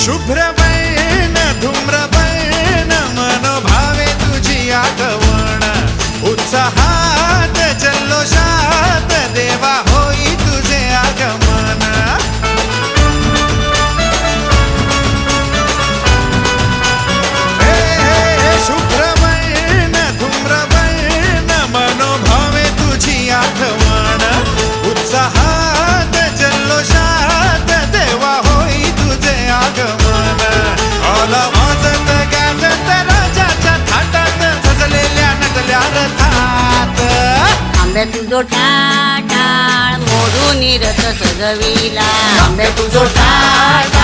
शुभ्रवर्ण धूम्रवर्ण मनोभावे तुझी आठवण उत्साहात जल्लोषात देवा होई तुझे आगमन हे शुभ्रवर्ण धूम्रवर्ण मनोभावे तुझी आठवण उत्साहात जल्लोषात देवा होई तुझे आगमन आला वाजत गाजत राजाच्या थाटात सजलेल्या नटल्या रथात आंबे तुझो टाळ मोडून रथ सजविला आंबे तुझो टाळ